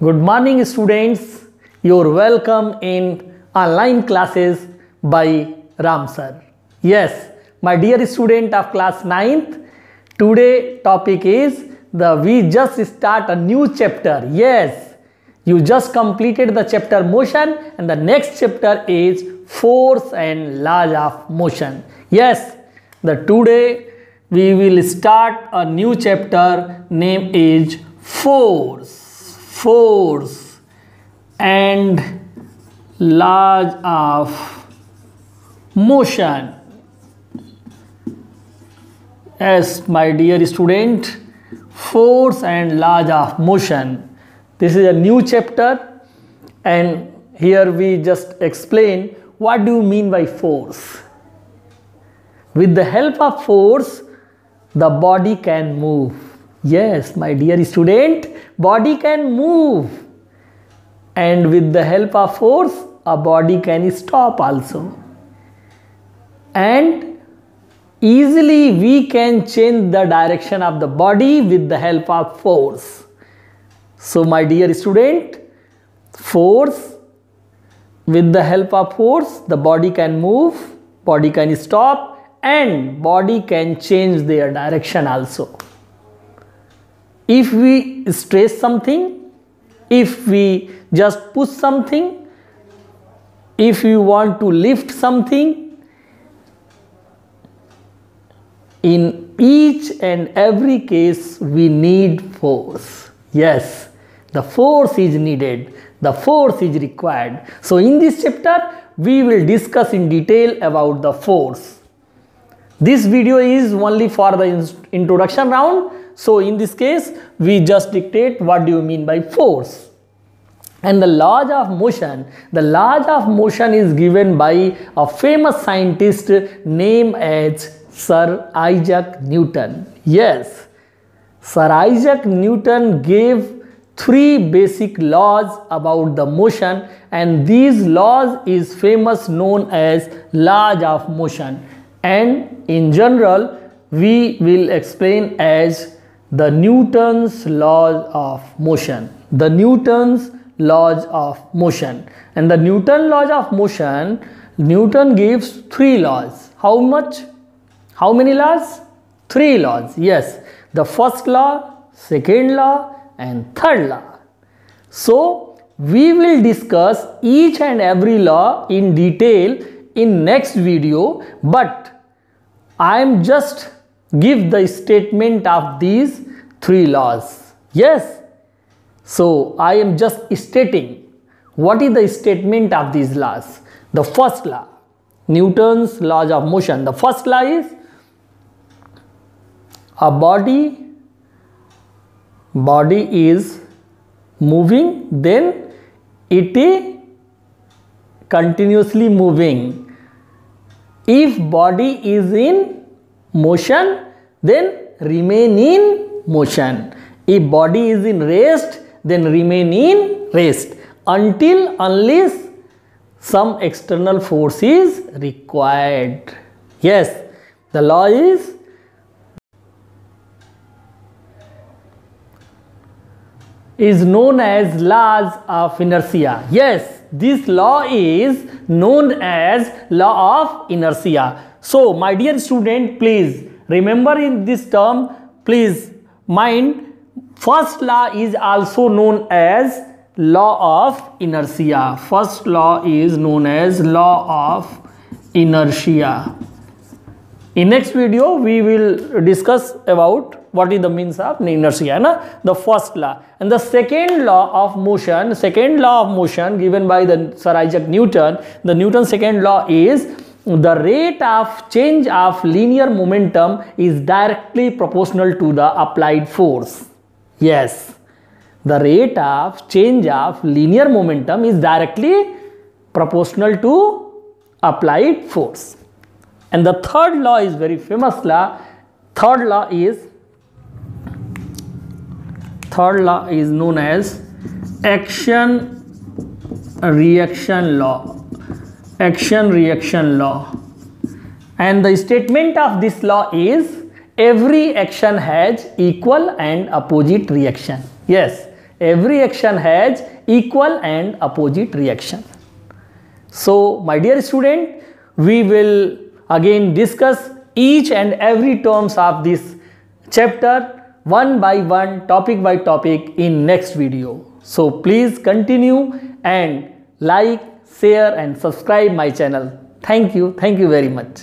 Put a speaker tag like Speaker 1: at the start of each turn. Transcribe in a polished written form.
Speaker 1: Good morning, students. You're welcome in online classes by Ram sir. Yes, my dear student of class 9th, today topic is we just start a new chapter. Yes, you just completed the chapter motion and the next chapter is force and laws of motion. Yes, today we will start a new chapter. Name is force and laws of motion. Yes, my dear student, force and laws of motion. This is a new chapter, and here we just explain what do you mean by force. With the help of force, the body can move. Yes, my dear student, body can move, and with the help of force, a body can stop also. And easily we can change the direction of the body with the help of force. So my dear student, force, with the help of force, the body can move, body can stop, and body can change their direction also. If we stress something, if we just push something, if you want to lift something, in each and every case we need force. Yes, the force is needed, the force is required. So in this chapter we will discuss in detail about the force. This video is only for the introduction round. So in this case we just dictate what do you mean by force. And the laws of motion. The laws of motion is given by a famous scientist named as Sir Isaac Newton. Yes, Sir Isaac Newton gave 3 basic laws about the motion, and these laws is famous known as laws of motion, and in general we will explain as the Newton's laws of motion. The Newton's laws of motion. And the Newton laws of motion, Newton gives 3 laws. How much? How many laws? 3 laws. Yes, the first law, second law, and third law. So we will discuss each and every law in detail in next video, but I am just give the statement of these 3 laws. Yes, so I am just stating what is the statement of these laws. The first law, Newton's laws of motion. The first law is a body is moving, then it is continuously moving. If body is in motion, then remain in motion. If body is in rest, then remain in rest unless some external force is required. Yes, the law is known as laws of inertia. Yes, this law is known as law of inertia. So my dear student, please remember in this term, please mind, first law is also known as law of inertia. First law is known as law of inertia. In next video we will discuss about what is the means of inertia, the first law. And the second law of motion, given by the Sir Isaac Newton. The Newton's second law is the rate of change of linear momentum is directly proportional to the applied force. Yes, the rate of change of linear momentum is directly proportional to applied force. And the third law is very famous law. Third law is known as action reaction law. And the statement of this law is every action has equal and opposite reaction. Yes, every action has equal and opposite reaction. So my dear student, we will again discuss each and every terms of this chapter one by one, topic by topic in next video. So please continue and like, share and subscribe my channel. Thank you very much.